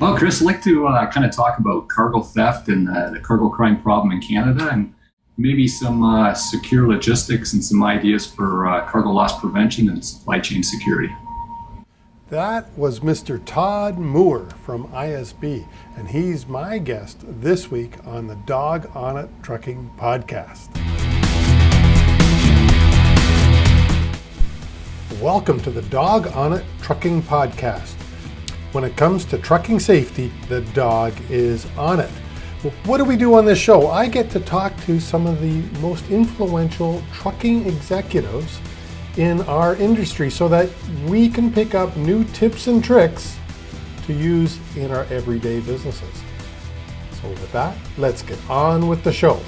Well, Chris, I'd like to kind of talk about cargo theft and the cargo crime problem in Canada, and maybe some secure logistics and some ideas for cargo loss prevention and supply chain security. That was Mr. Todd Moore from ISB, and he's my guest this week on the Dog on It Trucking Podcast. Welcome to the Dog on It Trucking Podcast. When it comes to trucking safety, the dog is on it. Well, what do we do on this show? I get to talk to some of the most influential trucking executives in our industry so that we can pick up new tips and tricks to use in our everyday businesses. So with that, let's get on with the show.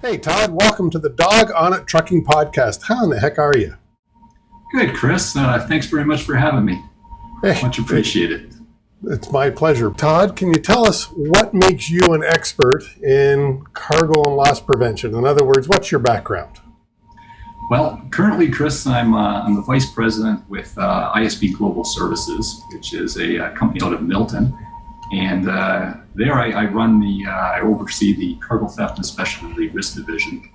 Hey Todd, welcome to the Dog on It Trucking Podcast. How in the heck are you? Good, Chris. Thanks very much for having me. Hey, much appreciated. It's my pleasure. Todd, can you tell us what makes you an expert in cargo and loss prevention? In other words, what's your background? Well, currently, Chris, I'm the vice president with ISB Global Services, which is a company out of Milton. And there I oversee the cargo theft and specialty risk division.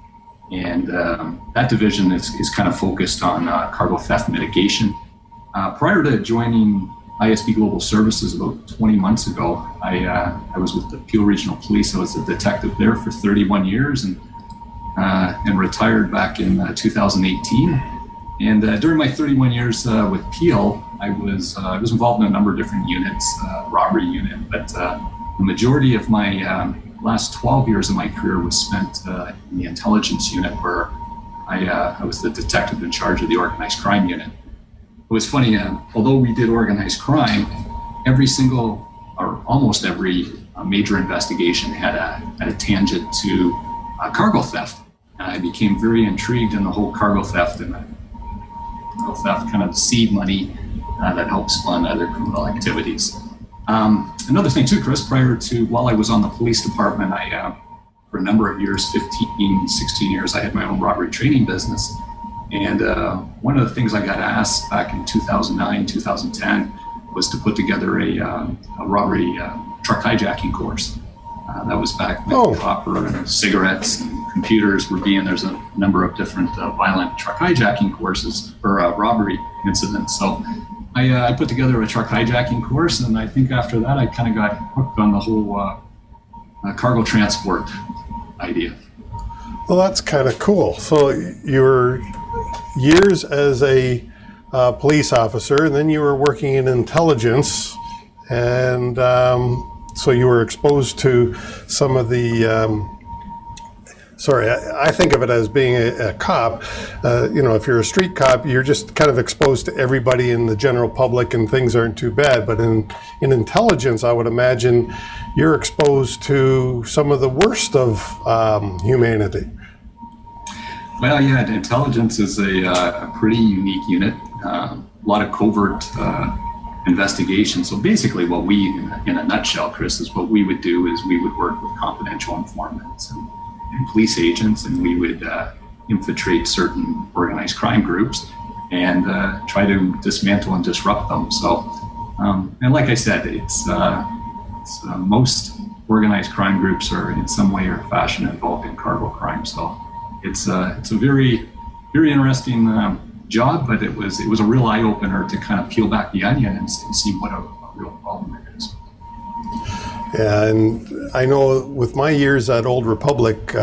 And that division is kind of focused on cargo theft mitigation. Prior to joining ISB Global Services about 20 months ago, I was with the Peel Regional Police. I was a detective there for 31 years and retired back in 2018. And during my 31 years with Peel, I was involved in a number of different units, robbery unit, but the majority of my last 12 years of my career was spent in the intelligence unit, where I was the detective in charge of the organized crime unit. It was funny, although we did organized crime, every single or almost every major investigation had a tangent to cargo theft. I became very intrigued in the whole cargo theft and cargo theft kind of seed money that helps fund other criminal activities. Another thing too, Chris, while I was on the police department, for a number of years, 15, 16 years, I had my own robbery training business. And one of the things I got asked back in 2009, 2010 was to put together a robbery truck hijacking course. That was back when copper and cigarettes and computers were there's a number of different violent truck hijacking courses or robbery incidents. So I put together a truck hijacking course, and I think after that I kind of got hooked on the whole cargo transport idea. Well, that's kind of cool. So you were years as a police officer, and then you were working in intelligence, and so you were exposed to some of the I think of it as being a cop. If you're a street cop, you're just kind of exposed to everybody in the general public and things aren't too bad. But in intelligence, I would imagine you're exposed to some of the worst of humanity. Well, yeah, intelligence is a pretty unique unit. A lot of covert investigation. So basically what we, in a nutshell, Chris, is what we would do is we would work with confidential informants and police agents, and we would infiltrate certain organized crime groups and try to dismantle and disrupt them. So, and like I said, it's most organized crime groups are in some way or fashion involved in cargo crime. So it's a very, very interesting job, but it was a real eye opener to kind of peel back the onion and see what a real problem it is. Yeah, and I know with my years at Old Republic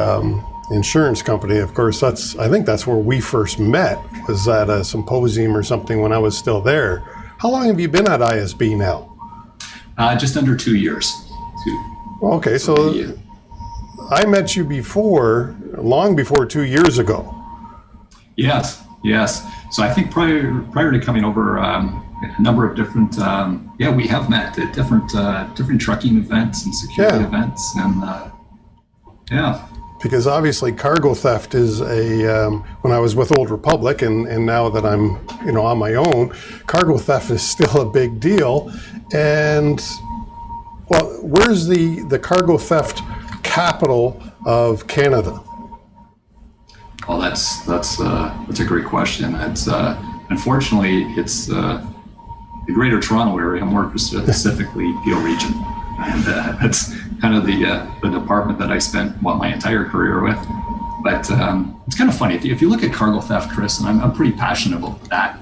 Insurance Company, of course, I think that's where we first met, was at a symposium or something when I was still there. How long have you been at ISB now? Just under 2 years. Okay, so I met you long before 2 years ago. Yes. So I think prior to coming over, a number of different, we have met at different trucking events and security events, and Because obviously cargo theft is when I was with Old Republic and now that I'm, on my own, cargo theft is still a big deal. And well, where's the cargo theft capital of Canada? Well, that's a great question. It's unfortunately the Greater Toronto Area, more specifically Peel Region, and that's kind of the department that I spent my entire career with. But it's kind of funny if you look at cargo theft, Chris, and I'm pretty passionate about that,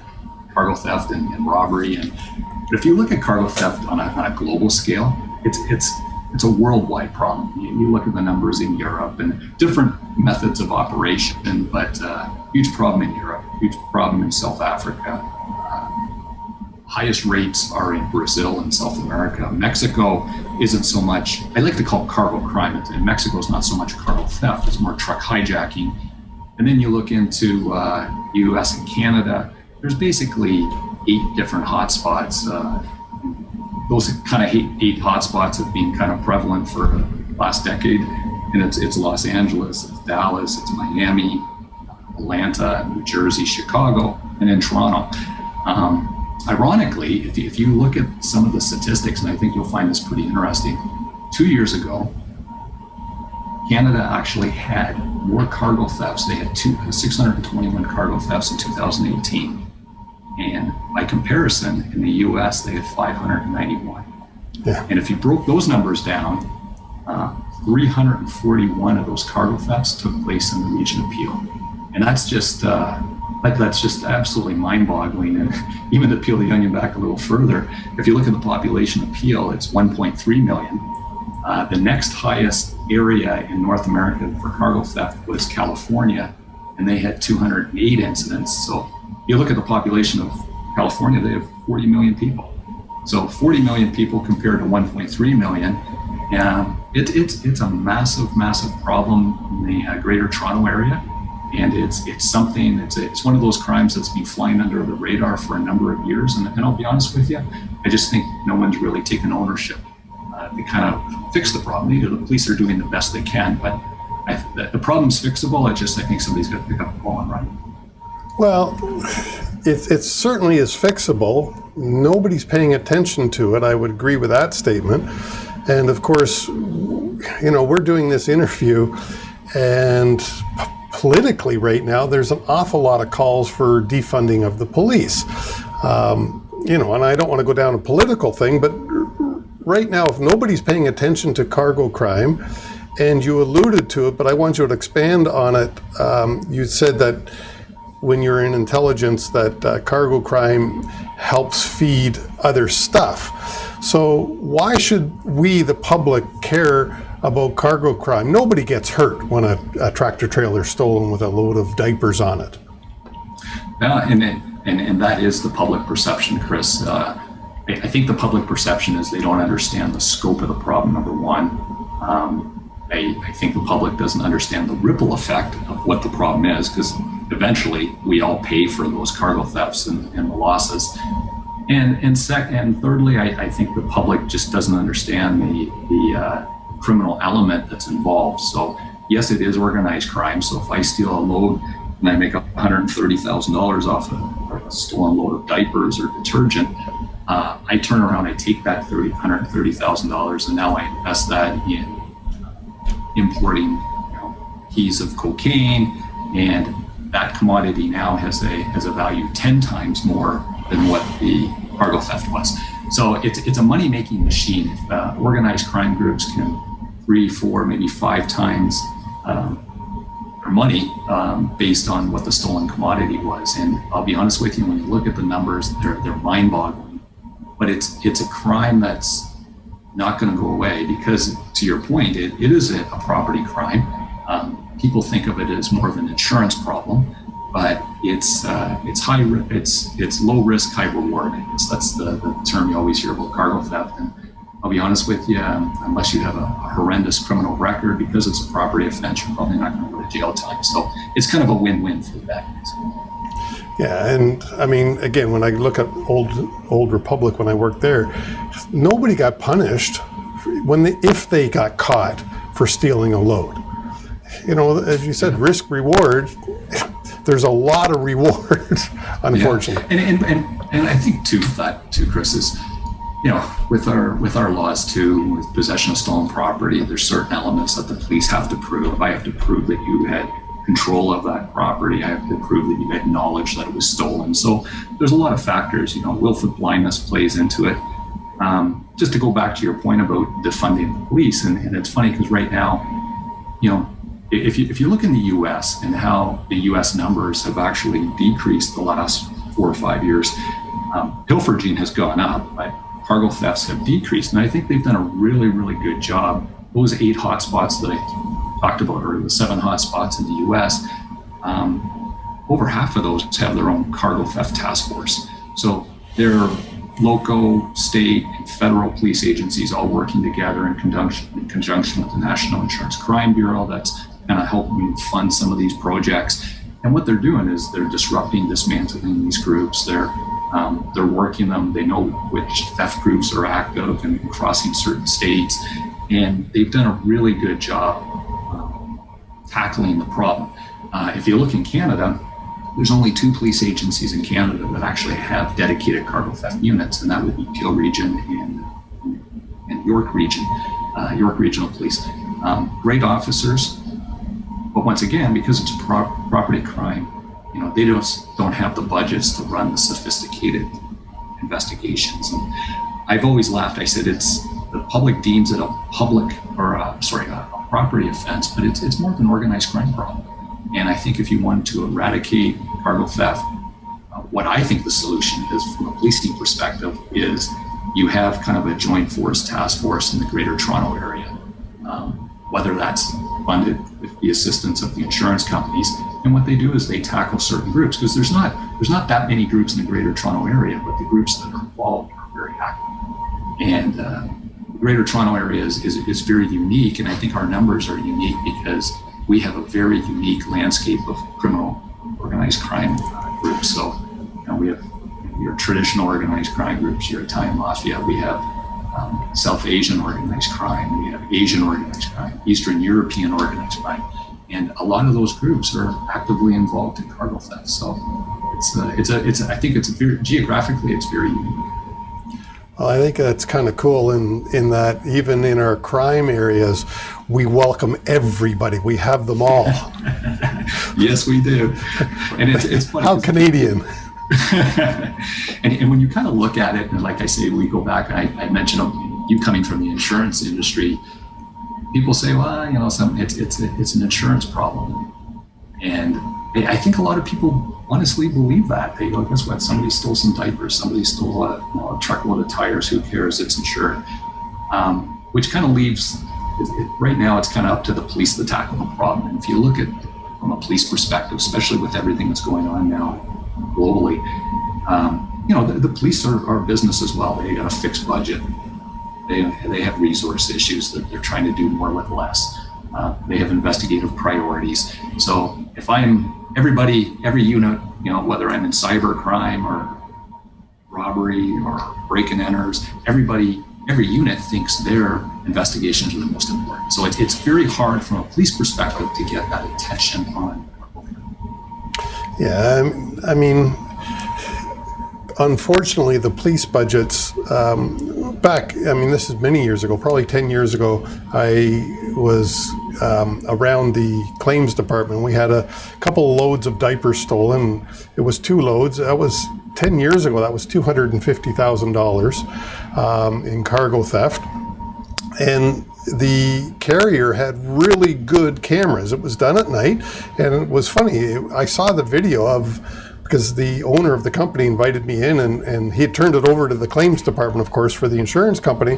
cargo theft and robbery. But if you look at cargo theft on a global scale, it's a worldwide problem. You look at the numbers in Europe and different methods of operation, but huge problem in Europe, huge problem in South Africa. Highest rates are in Brazil and South America. Mexico isn't so much, I like to call it cargo crime. In Mexico is not so much cargo theft, it's more truck hijacking. And then you look into US and Canada, there's basically 8 different hotspots. Those kind of 8 hotspots have been kind of prevalent for the last decade. And it's Los Angeles, it's Dallas, it's Miami, Atlanta, New Jersey, Chicago, and then Toronto. Ironically, if you look at some of the statistics, and I think you'll find this pretty interesting, 2 years ago, Canada actually had more cargo thefts. They had 621 cargo thefts in 2018. And by comparison, in the US, they had 591. Yeah. And if you broke those numbers down, 341 of those cargo thefts took place in the region of Peel. And that's just absolutely mind-boggling. And even to peel the onion back a little further, if you look at the population of Peel, it's 1.3 million. The next highest area in North America for cargo theft was California, and they had 208 incidents. So you look at the population of California, they have 40 million people. So 40 million people compared to 1.3 million. And it's a massive, massive problem in the Greater Toronto Area. And it's one of those crimes that's been flying under the radar for a number of years. And I'll be honest with you, I just think no one's really taken ownership to kind of fix the problem. The police are doing the best they can, but the problem's fixable. I think somebody's got to pick up the ball and run. Well, it certainly is fixable. Nobody's paying attention to it. I would agree with that statement. And of course, we're doing this interview, and politically right now, there's an awful lot of calls for defunding of the police. And I don't want to go down a political thing, but right now, if nobody's paying attention to cargo crime, and you alluded to it, but I want you to expand on it. You said that when you're in intelligence, that cargo crime helps feed other stuff. So why should we, the public, care about cargo crime? Nobody gets hurt when a tractor trailer is stolen with a load of diapers on it. And that is the public perception, Chris. I think the public perception is they don't understand the scope of the problem, number one. I think the public doesn't understand the ripple effect of what the problem is, because eventually we all pay for those cargo thefts and the losses. And thirdly, I think the public just doesn't understand the criminal element that's involved. So yes, it is organized crime. So if I steal a load and I make $130,000 off a stolen load of diapers or detergent, I turn around, I take that $130,000, and now I invest that in importing keys of cocaine, and that commodity now has a value 10 times more than what the cargo theft was. So it's a money-making machine. If organized crime groups can 3, 4, maybe 5 times their money based on what the stolen commodity was. And I'll be honest with you, when you look at the numbers, they're mind-boggling. But it's a crime that's not going to go away, because to your point, it is a property crime. People think of it as more of an insurance problem, but it's low risk, high reward. That's the term you always hear about cargo theft. And I'll be honest with you, unless you have a horrendous criminal record, because it's a property offense, you're probably not going to go to jail time. So it's kind of a win-win for the bad guys. Yeah, and I mean, again, when I look at Old Republic, when I worked there, nobody got punished if they got caught for stealing a load. As you said, risk reward. There's a lot of reward, unfortunately. Yeah. And I think too, Chris, is with our laws too, with possession of stolen property, there's certain elements that the police have to prove. I have to prove that you had control of that property. I have to prove that you acknowledge that it was stolen. So there's a lot of factors. Willful blindness plays into it. Just to go back to your point about defunding the police, and it's funny because right now, if you look in the U.S. and how the U.S. numbers have actually decreased the last 4 or 5 years, pilfering has gone up, but cargo thefts have decreased. And I think they've done a really, really good job. Those 8 hotspots that I talked about, or the 7 hotspots in the U.S., over half of those have their own cargo theft task force. So they're local, state, and federal police agencies all working together in conjunction with the National Insurance Crime Bureau. That's kind of helping fund some of these projects. And what they're doing is they're disrupting, dismantling these groups. They're working them. They know which theft groups are active and crossing certain states. And they've done a really good job tackling the problem. If you look in Canada, there's only 2 police agencies in Canada that actually have dedicated cargo theft units, and that would be Peel Region and York Region, York Regional Police. Great officers, but once again, because it's property crime, they don't have the budgets to run the sophisticated investigations. And I've always laughed. I said the public deems it a property offense, but it's more of an organized crime problem. And I think if you want to eradicate cargo theft, what I think the solution is from a policing perspective is you have kind of a joint force task force in the Greater Toronto area, whether that's funded with the assistance of the insurance companies. And what they do is they tackle certain groups, because there's not that many groups in the Greater Toronto area, but the groups that are involved are very active. And the Greater Toronto area is very unique, and I think our numbers are unique because we have a very unique landscape of criminal organized crime groups. So we have your traditional organized crime groups, your Italian mafia, we have South Asian organized crime, we have Asian organized crime, Eastern European organized crime, and a lot of those groups are actively involved in cargo theft. So I think it's geographically it's very unique. Well, I think that's kind of cool in that even in our crime areas, we welcome everybody. We have them all. Yes, we do. And it's funny. How Canadian. and when you kind of look at it, and like I say, we go back, I mentioned you coming from the insurance industry, people say, well, it's an insurance problem. And I think a lot of people honestly believe that. They go, guess what? Somebody stole some diapers. Somebody stole a truckload of tires. Who cares? It's insured. Which kind of leaves, right now, it's kind of up to the police to tackle the problem. And if you look at from a police perspective, especially with everything that's going on now globally, the police are business as well. They got a fixed budget. They have resource issues that they're trying to do more with less. They have investigative priorities. So if every unit, whether I'm in cyber crime or robbery or break and enters, every unit thinks their investigations are the most important. So it's very hard from a police perspective to get that attention on. Yeah, I mean, unfortunately, the police budgets this is many years ago, probably 10 years ago, I was around the claims department. We had a couple loads of diapers stolen. It was 2 loads. That was 10 years ago. That was $250,000 in cargo theft. And the carrier had really good cameras. It was done at night, and it was funny. I saw the video because the owner of the company invited me in, and he had turned it over to the claims department, of course, for the insurance company.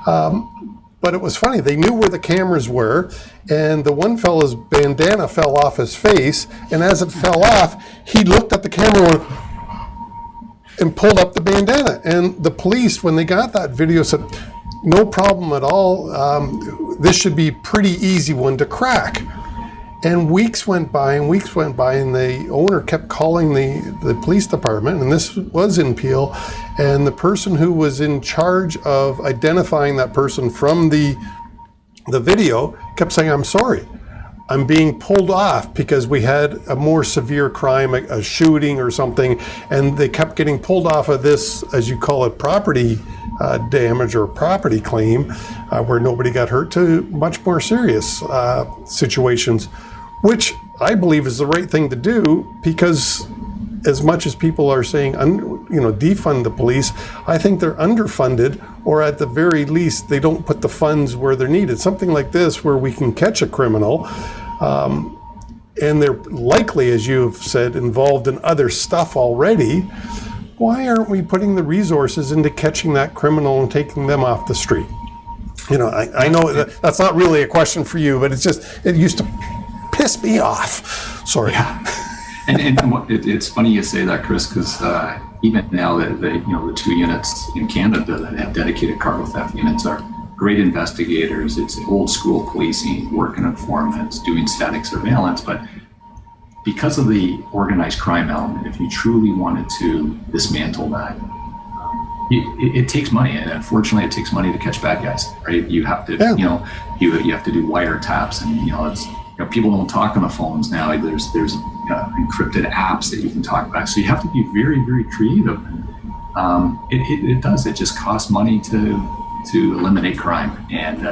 But it was funny. They knew where the cameras were, and the one fella's bandana fell off his face, and as it fell off, he looked at the camera and pulled up the bandana. And the police, when they got that video, said, no problem at all. This should be pretty easy one to crack. And weeks went by, and the owner kept calling the police department, and this was in Peel, and the person who was in charge of identifying that person from the video kept saying, I'm sorry, I'm being pulled off because we had a more severe crime, a shooting or something, and they kept getting pulled off of this, as you call it, property damage or property claim, where nobody got hurt, to much more serious situations. which I believe is the right thing to do, because as much as people are saying, defund the police, I think they're underfunded, or at the very least, they don't put the funds where they're needed. Something like this, where we can catch a criminal, and they're likely, as you've said, involved in other stuff already. Why aren't we putting the resources into catching that criminal and taking them off the street? I know that's not really a question for you, but it used to piss me off. Sorry. Yeah. And it's funny you say that, Chris, because even now the 2 units in Canada that have dedicated cargo theft units are great investigators. It's old school policing, working informants, doing static surveillance. But because of the organized crime element, if you truly wanted to dismantle that, it takes money, and unfortunately, it takes money to catch bad guys. Right? You have to, you have to do wiretaps, and people don't talk on the phones now. There's encrypted apps that you can talk about. So you have to be very, very creative. It does. It just costs money to eliminate crime. And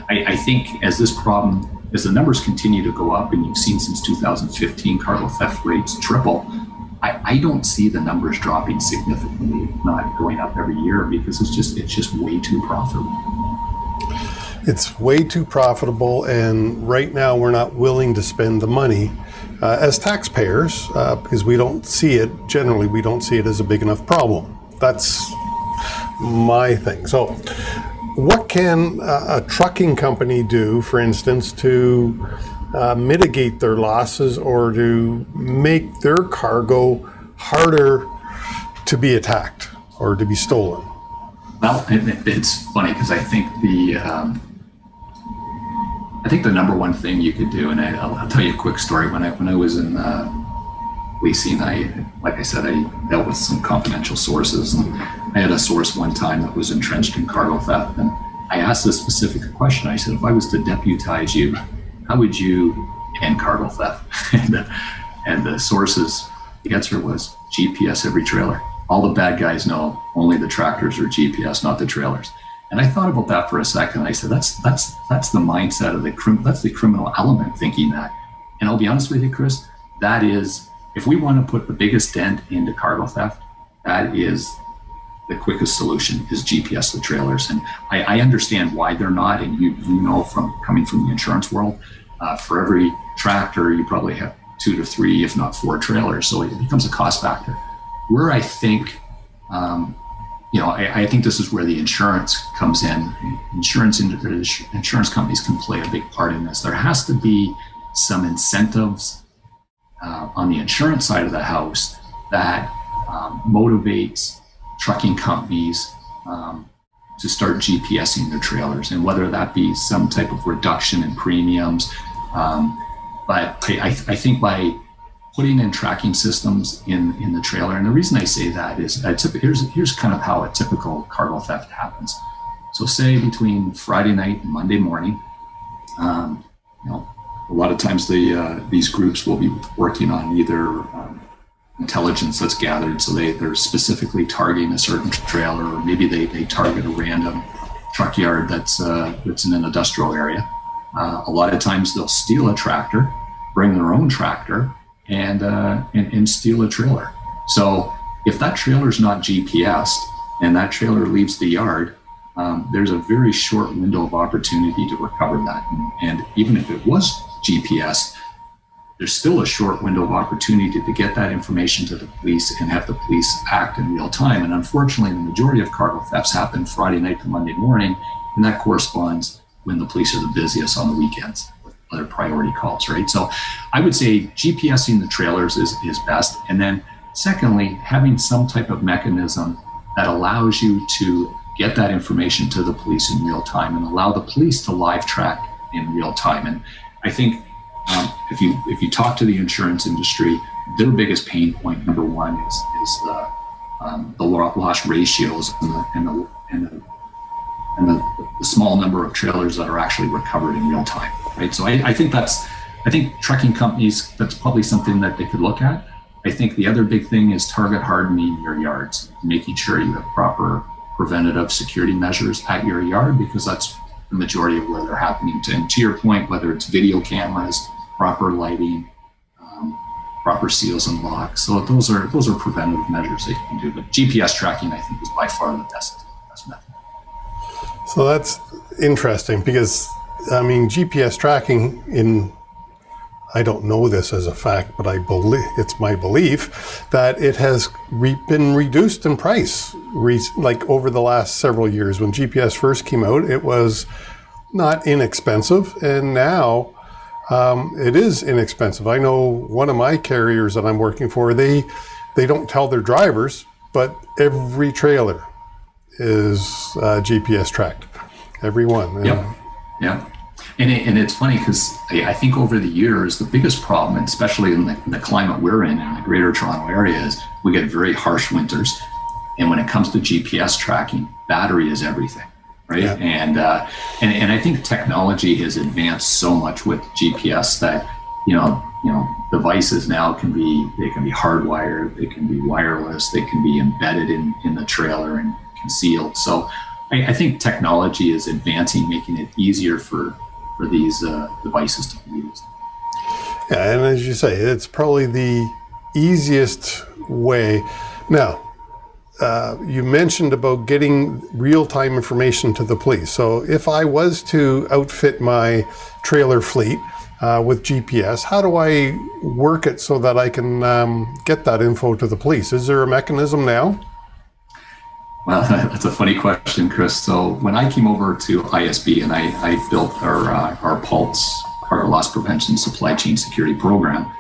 I think as the numbers continue to go up, and you've seen since 2015 cargo theft rates triple, I don't see the numbers dropping significantly, not going up every year, because it's just way too profitable. It's way too profitable, and right now we're not willing to spend the money as taxpayers because we don't see it as a big enough problem. That's my thing. So what can a trucking company do, for instance, to mitigate their losses or to make their cargo harder to be attacked or to be stolen? Well, it's funny because I think the number one thing you could do, and I'll tell you a quick story. When I was in leasing, like I said, I dealt with some confidential sources, and I had a source one time that was entrenched in cargo theft, and I asked a specific question. I said, if I was to deputize you, how would you end cargo theft? And the source's answer was GPS every trailer. All the bad guys know only the tractors are GPS, not the trailers. And I thought about that for a second. I said, that's the mindset of that's the criminal element thinking that. And I'll be honest with you, Chris, that is, if we want to put the biggest dent into cargo theft, that is the quickest solution, is GPS the trailers. And I understand why they're not. And you know, from coming from the insurance world, for every tractor, you probably have 2 to 3, if not 4 trailers. So it becomes a cost factor. Where I think, I think this is where the insurance comes in. Insurance companies can play a big part in this. There has to be some incentives on the insurance side of the house that motivates trucking companies to start GPSing their trailers, and whether that be some type of reduction in premiums. But I think by putting in tracking systems in the trailer, and the reason I say that is here's kind of how a typical cargo theft happens. So say between Friday night and Monday morning, a lot of times these groups will be working on either intelligence that's gathered, so they're specifically targeting a certain trailer, or maybe they target a random truck yard that's in an industrial area. A lot of times they'll steal a tractor, bring their own tractor, and steal a trailer. So if that trailer's not GPSed and that trailer leaves the yard, there's a very short window of opportunity to recover that. And even if it was GPS, there's still a short window of opportunity to get that information to the police and have the police act in real time. And unfortunately, the majority of cargo thefts happen Friday night to Monday morning, and that corresponds when the police are the busiest on the weekends with other priority calls, right? So I would say GPSing the trailers is best. And then secondly, having some type of mechanism that allows you to get that information to the police in real time and allow the police to live track in real time. And I think if you talk to the insurance industry, their biggest pain point, number one, is the loss ratios and the small number of trailers that are actually recovered in real time, right? So I think trucking companies, that's probably something that they could look at. I think the other big thing is target hardening your yards, making sure you have proper preventative security measures at your yard, because that's the majority of where they're happening. And to your point, whether it's video cameras, proper lighting, proper seals and locks. So those are preventative measures that you can do. But GPS tracking, I think, is by far the best method. So that's interesting because, I mean, GPS tracking I don't know this as a fact, but I believe it's my belief that it has been reduced in price like over the last several years. When GPS first came out, it was not inexpensive, and now it is inexpensive. I know one of my carriers that I'm working for, they don't tell their drivers, but every trailer is GPS tracked, every one. Yeah. And it's funny because I think over the years, the biggest problem, and especially in the climate we're in the Greater Toronto area, is we get very harsh winters. And when it comes to GPS tracking, battery is everything, right? Yeah. And I think technology has advanced so much with GPS that, devices now can be hardwired, they can be wireless, they can be embedded in the trailer and concealed. So I think technology is advancing, making it easier for these devices to be used. Yeah, and as you say, it's probably the easiest way. Now, you mentioned about getting real-time information to the police. So if I was to outfit my trailer fleet with GPS, how do I work it so that I can get that info to the police? Is there a mechanism now? Well, that's a funny question, Chris. So when I came over to ISB and I built our Pulse cargo loss prevention supply chain security program,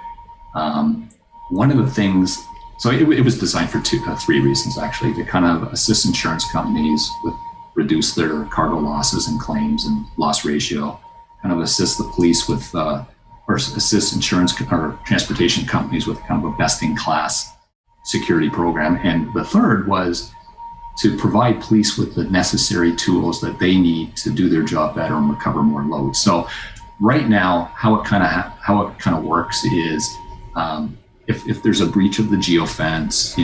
one of the things, so it was designed for three reasons actually, to kind of assist insurance companies with reduce their cargo losses and claims and loss ratio, kind of assist the police with, or assist insurance or transportation companies with kind of a best-in-class security program. And the third was to provide police with the necessary tools that they need to do their job better and recover more load. So right now, how it kind of works is if there's a breach of the geofence,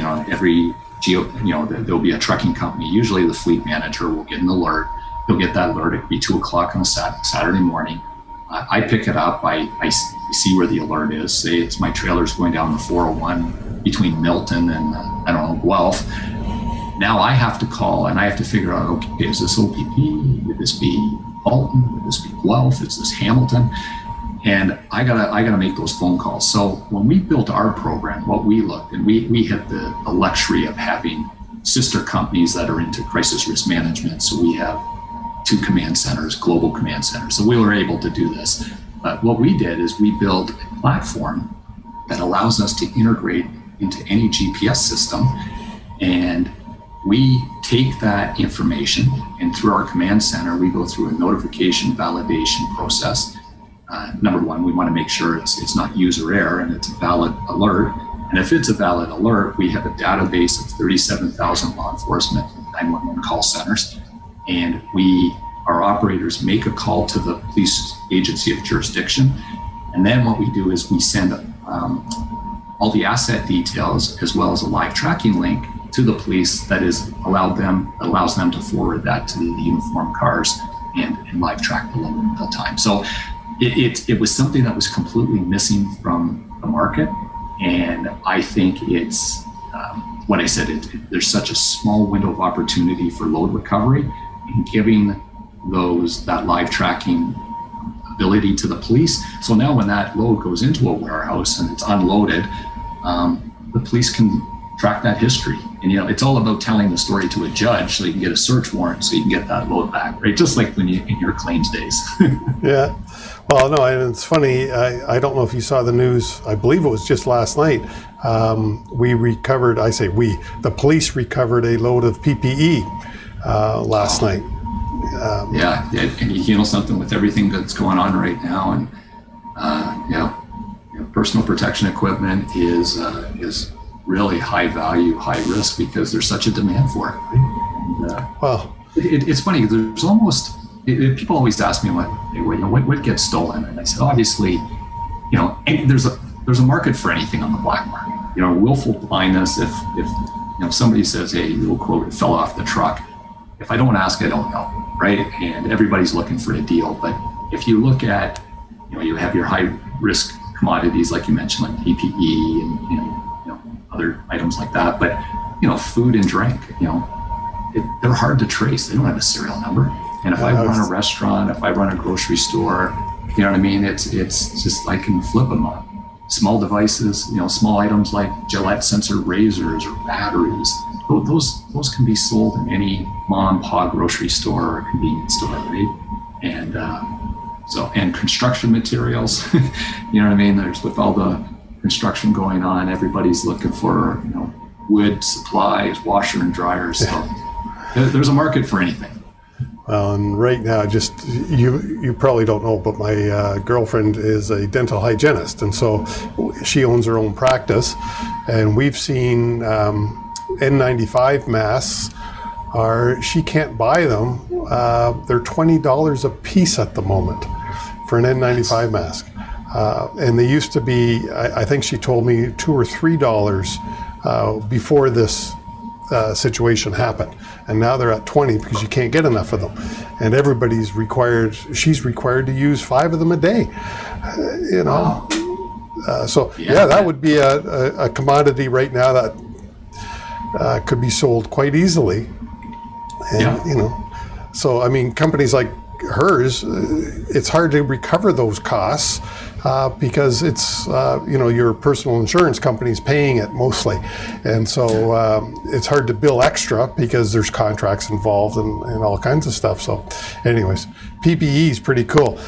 there'll be a trucking company. Usually the fleet manager will get an alert. He'll get that alert. It'll be 2:00 on a Saturday morning. I pick it up. I see where the alert is. Say it's my trailer's going down the 401 between Milton and Guelph. Now I have to call and I have to figure out, okay, is this OPP? Would this be Alton? Would this be Guelph? Is this Hamilton? And I gotta make those phone calls. So when we built our program, what we looked, and we had the luxury of having sister companies that are into crisis risk management. So we have 2 command centers, global command centers. So we were able to do this. But what we did is we built a platform that allows us to integrate into any GPS system, and we take that information, and through our command center, we go through a notification validation process. Number one, we want to make sure it's not user error and it's a valid alert. And if it's a valid alert, we have a database of 37,000 law enforcement 911 call centers. And our operators make a call to the police agency of jurisdiction. And then what we do is we send all the asset details as well as a live tracking link to the police that allows them to forward that to the uniformed cars and live track the load in real time. So it was something that was completely missing from the market. And I think it's what I said, there's such a small window of opportunity for load recovery, and giving that live tracking ability to the police. So now when that load goes into a warehouse and it's unloaded, the police can track that history. And it's all about telling the story to a judge so you can get a search warrant so you can get that load back, right? Just like when in your claims days. Yeah. Well, no, and it's funny, I don't know if you saw the news, I believe it was just last night, the police recovered a load of PPE last night. Yeah, and something with everything that's going on right now, and personal protection equipment is really high value, high risk, because there's such a demand for it. Right? And, it's funny. There's almost people always ask me what gets stolen, and I said obviously, there's a market for anything on the black market. Willful blindness. If somebody says, hey, quote, it fell off the truck. If I don't ask, I don't know, right? And everybody's looking for a deal. But if you look at, you have your high risk commodities, like you mentioned, like PPE and other items like that. But food and drink, they're hard to trace. They don't have a serial number. And if I run a restaurant, if I run a grocery store, you know what I mean? It's just, I can flip them up. Small devices, small items like Gillette sensor razors or batteries. Those can be sold in any mom and pop grocery store or convenience store, right? And and construction materials, you know what I mean? There's, with all the construction going on, everybody's looking for wood supplies, washer and dryers. So there's a market for anything. Well, and right now, just you probably don't know, but my girlfriend is a dental hygienist, and so she owns her own practice, and we've seen N95 masks. She can't buy them. They're $20 a piece at the moment for an N95 mask, and they used to be, I think she told me, $2 or $3 before this situation happened, and now they're at 20 because you can't get enough of them, and she's required to use 5 of them a day. Wow. That would be a commodity right now that could be sold quite easily. And so I mean, companies like hers, it's hard to recover those costs because it's your personal insurance company's paying it mostly, and so it's hard to bill extra because there's contracts involved and all kinds of stuff. So anyways, PPE is pretty cool.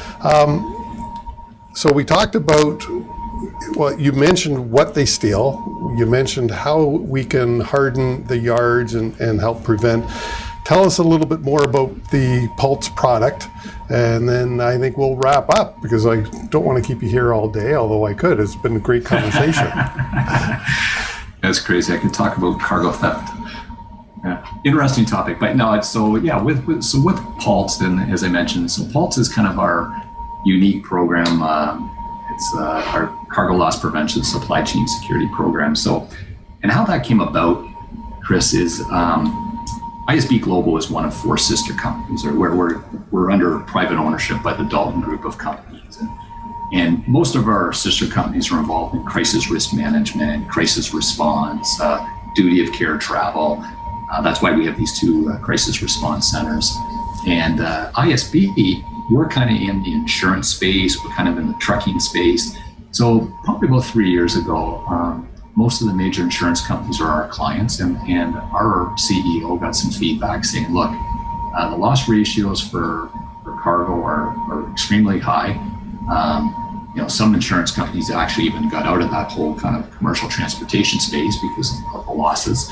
So we talked about, well, you mentioned what they steal, you mentioned how we can harden the yards and help prevent. Tell us a little bit more about the Pulse product, and then I think we'll wrap up because I don't want to keep you here all day, although I could. It's been a great conversation. That's crazy. I could talk about cargo theft. Yeah. Interesting topic, but no, with Pulse, and as I mentioned, so Pulse is kind of our unique program. It's our cargo loss prevention supply chain security program. So, and how that came about, Chris, is ISB Global is one of 4 sister companies, or where we're under private ownership by the Dalton Group of companies. And most of our sister companies are involved in crisis risk management, crisis response, duty of care travel. That's why we have these 2 crisis response centers. And ISB, we're kind of in the insurance space, we're kind of in the trucking space. So probably about 3 years ago, most of the major insurance companies are our clients, and our CEO got some feedback saying, look, the loss ratios for cargo are extremely high. Some insurance companies actually even got out of that whole kind of commercial transportation space because of the losses.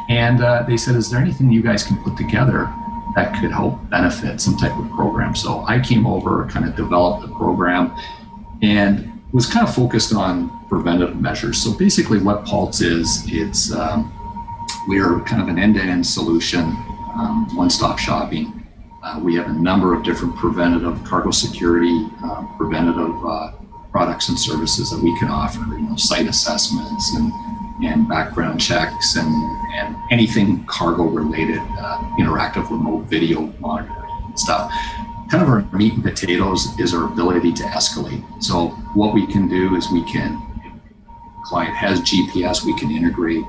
And they said, is there anything you guys can put together that could help benefit some type of program? So I came over, kind of developed the program, and was kind of focused on preventative measures. So basically what Pulse is, we're kind of an end-to-end solution, one-stop shopping. We have a number of different preventative cargo security, preventative products and services that we can offer, site assessments and background checks and anything cargo related, interactive remote video monitoring and stuff. Kind of our meat and potatoes is our ability to escalate. So what we can do is if the client has GPS, we can integrate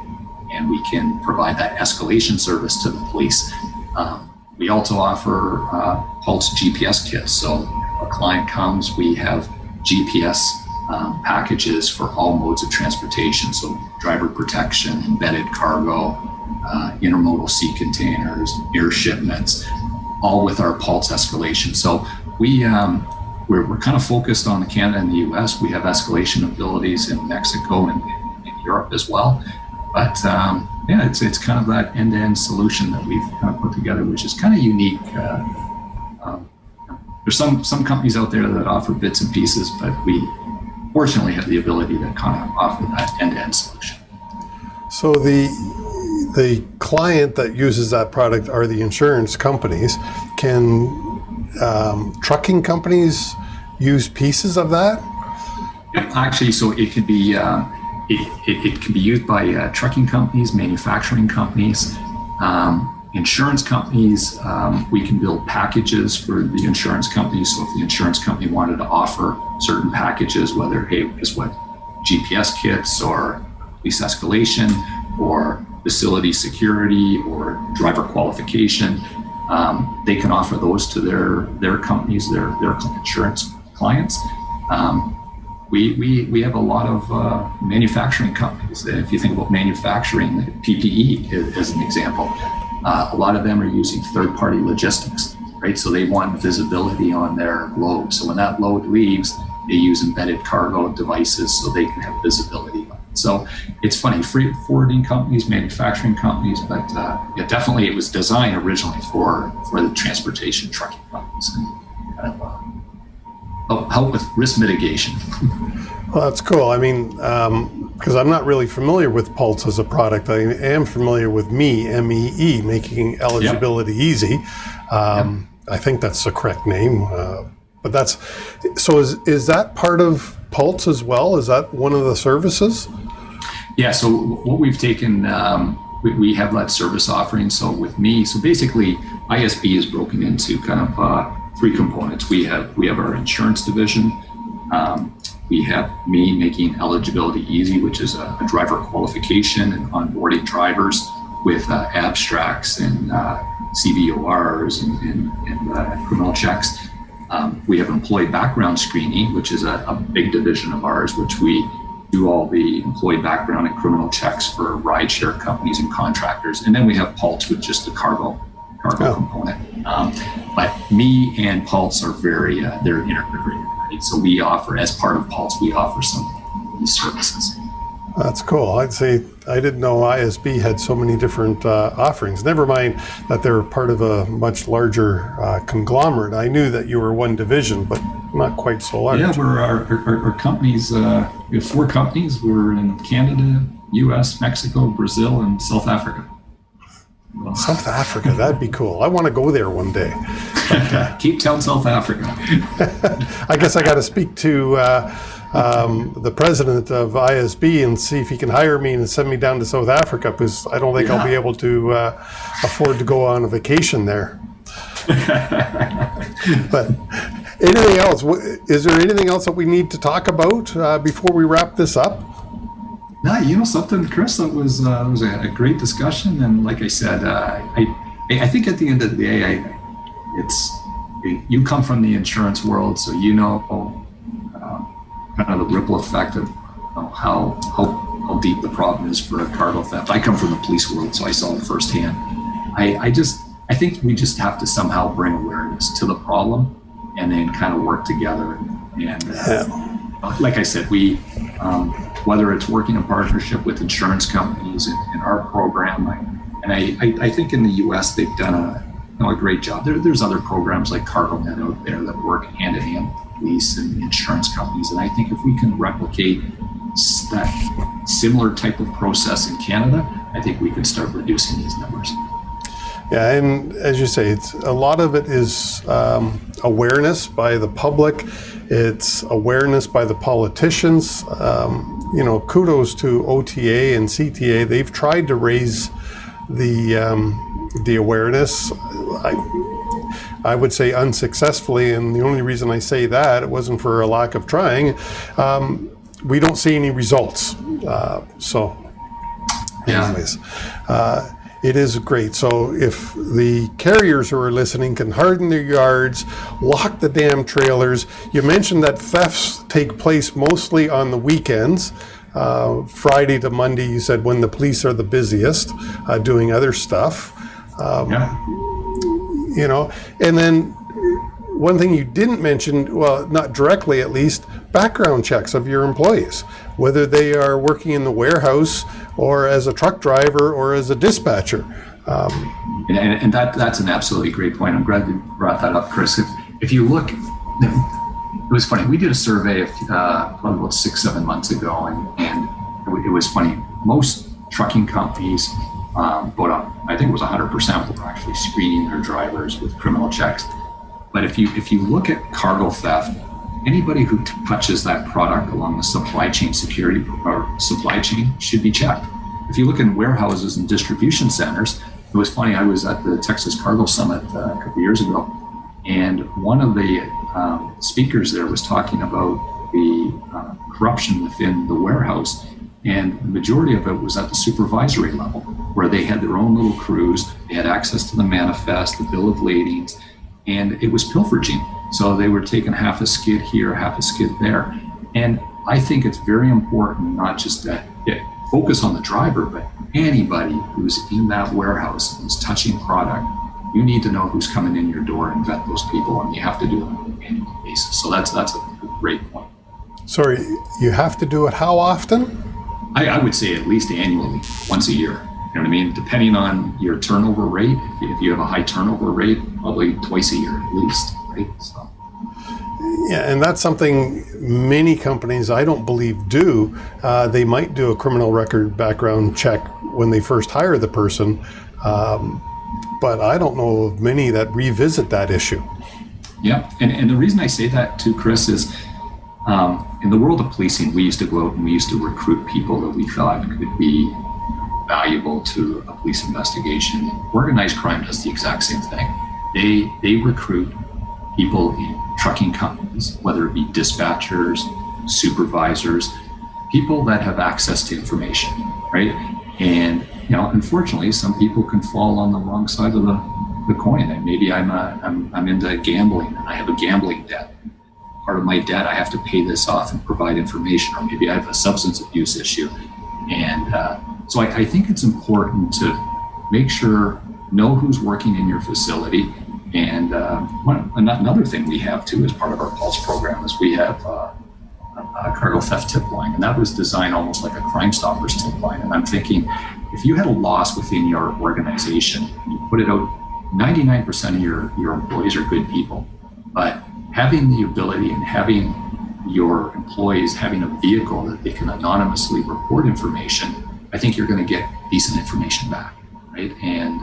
and we can provide that escalation service to the police. We also offer Pulse GPS kits. So a client comes, we have GPS packages for all modes of transportation. So driver protection, embedded cargo, intermodal sea containers, air shipments, all with our Pulse escalation. So we're kind of focused on Canada and the US. We have escalation abilities in Mexico and in Europe as well. But it's kind of that end-to-end solution that we've kind of put together, which is kind of unique. There's some companies out there that offer bits and pieces, but we fortunately have the ability to kind of offer that end-to-end solution. So the client that uses that product are the insurance companies. Can trucking companies use pieces of that? Yep, actually, so it could be it can be used by trucking companies, manufacturing companies. insurance companies, we can build packages for the insurance companies. So if the insurance company wanted to offer certain packages, whether, hey, guess what, GPS kits or police escalation or facility security or driver qualification, they can offer those to their companies, their insurance clients. We have a lot of manufacturing companies. If you think about manufacturing, PPE as an example, a lot of them are using third-party logistics, right? So they want visibility on their load. So when that load leaves, they use embedded cargo devices so they can have visibility. So it's funny, freight forwarding companies, manufacturing companies, but yeah, definitely it was designed originally for the transportation trucking companies and kind of help with risk mitigation. Well, that's cool. I mean, because I'm not really familiar with Pulse as a product. I am familiar with MEE, making eligibility easy. I think that's the correct name. But that's, so is that part of Pulse as well? Is that one of the services? Yeah, so what we've taken, we have that service offering. So with me, so basically ISB is broken into kind of three components. We have our insurance division. We have me making eligibility easy, which is a driver qualification and onboarding drivers with abstracts and CVORs and criminal checks. We have employee background screening, which is a big division of ours, which we do all the employee background and criminal checks for rideshare companies and contractors. And then we have Pulse, with just the cargo component. But me and Pulse are very, they're integrated. Right? So we offer, as part of Pulse, we offer some of these services. That's cool. I'd say I didn't know ISB had so many different offerings. Never mind that they're part of a much larger conglomerate. I knew that you were one division, but not quite so large. Yeah, we're our companies. We have 4 companies. We're in Canada, U.S., Mexico, Brazil, and South Africa. South Africa, that'd be cool. I want to go there one day. Cape Town, South Africa. I guess I got to speak to the president of ISB and see if he can hire me and send me down to South Africa, because I don't think I'll be able to afford to go on a vacation there. But anything else? Is there anything else that we need to talk about before we wrap this up? No, you know something, Chris, that was a great discussion, and like I said, I think at the end of the day, you come from the insurance world, so you know kind of the ripple effect of how deep the problem is for cargo theft. I come from the police world, so I saw it firsthand. I think we just have to somehow bring awareness to the problem, and then kind of work together. And like I said, we. Whether it's working in partnership with insurance companies in our program, I think in the U.S. they've done a great job. There's other programs like CargoNet out there that work hand in hand with police and insurance companies, and I think if we can replicate that similar type of process in Canada, I think we could start reducing these numbers. Yeah, and as you say, a lot of it is awareness by the public. It's awareness by the politicians. Kudos to OTA and CTA. They've tried to raise the awareness. I would say unsuccessfully, and the only reason I say that, it wasn't for a lack of trying. We don't see any results. Anyways. It is great. So if the carriers who are listening can harden their yards, lock the damn trailers. You mentioned that thefts take place mostly on the weekends, Friday to Monday, you said, when the police are the busiest, doing other stuff. And then one thing you didn't mention, well, not directly at least, background checks of your employees, whether they are working in the warehouse or as a truck driver or as a dispatcher. And that's an absolutely great point. I'm glad you brought that up, Chris. If you look, it was funny. We did a survey probably about 6-7 months ago, and it was funny. Most trucking companies, I think it was 100%, were actually screening their drivers with criminal checks. But if you look at cargo theft, anybody who touches that product along the supply chain security or supply chain should be checked. If you look in warehouses and distribution centers, it was funny. I was at the Texas Cargo Summit a couple years ago, and one of the speakers there was talking about the corruption within the warehouse, and the majority of it was at the supervisory level, where they had their own little crews. They had access to the manifest, the bill of ladings, and it was pilferaging. So they were taking half a skid here, half a skid there. And I think it's very important not just to focus on the driver, but anybody who's in that warehouse who's touching product, you need to know who's coming in your door and vet those people, and you have to do it on an annual basis. So that's a great point. Sorry, you have to do it how often? I would say at least annually, once a year. You know what I mean? Depending on your turnover rate, if you have a high turnover rate, probably twice a year at least, right? So. Yeah, and that's something many companies, I don't believe, do. They might do a criminal record background check when they first hire the person, but I don't know of many that revisit that issue. Yeah, and the reason I say that too, Chris, is in the world of policing, we used to go out and we used to recruit people that we thought could be valuable to a police investigation. Organized crime does the exact same thing. They recruit people in trucking companies, whether it be dispatchers, supervisors, people that have access to information, right? And unfortunately, some people can fall on the wrong side of the coin. And maybe I'm into gambling and I have a gambling debt. Part of my debt, I have to pay this off and provide information, or maybe I have a substance abuse issue. And so I think it's important to make sure, know who's working in your facility. And another thing we have too as part of our Pulse program is we have a cargo theft tip line, and that was designed almost like a Crime Stoppers tip line. And I'm thinking, if you had a loss within your organization, you put it out, 99% of your employees are good people, but having the ability and having your employees having a vehicle that they can anonymously report information, I think you're going to get decent information back, right? And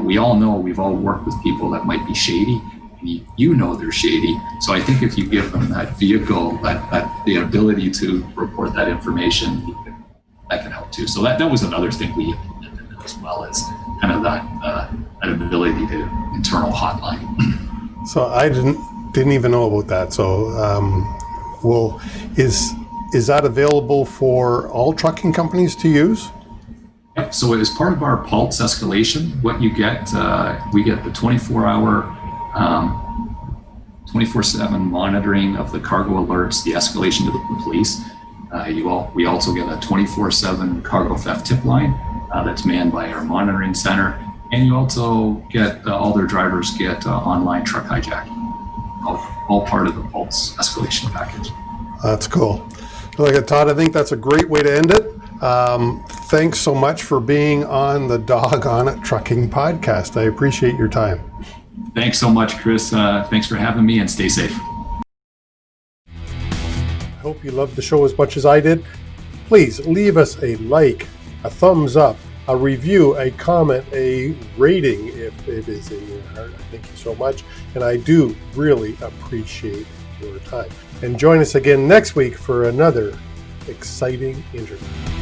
we all know, we've all worked with people that might be shady, and you know they're shady. So I think if you give them that vehicle, that the ability to report that information, that can help too. So that was another thing we implemented as well, as kind of that ability to internal hotline. So I didn't even know about that. So, is that available for all trucking companies to use? Yep. So as part of our Pulse escalation, what you get, we get the 24-hour, 24/7 monitoring of the cargo alerts, the escalation to the police. We also get a 24/7 cargo theft tip line that's manned by our monitoring center, and you also get all their drivers get online truck hijacking. All part of the Pulse escalation package. That's cool. Look, Todd, I think that's a great way to end it. Thanks so much for being on the Dog on It Trucking podcast. I appreciate your time. Thanks so much, Chris. Thanks for having me, and stay safe. I hope you loved the show as much as I did. Please leave us a like, a thumbs up, a review, a comment, a rating if it is in your heart. Thank you so much. And I do really appreciate your time. And join us again next week for another exciting interview.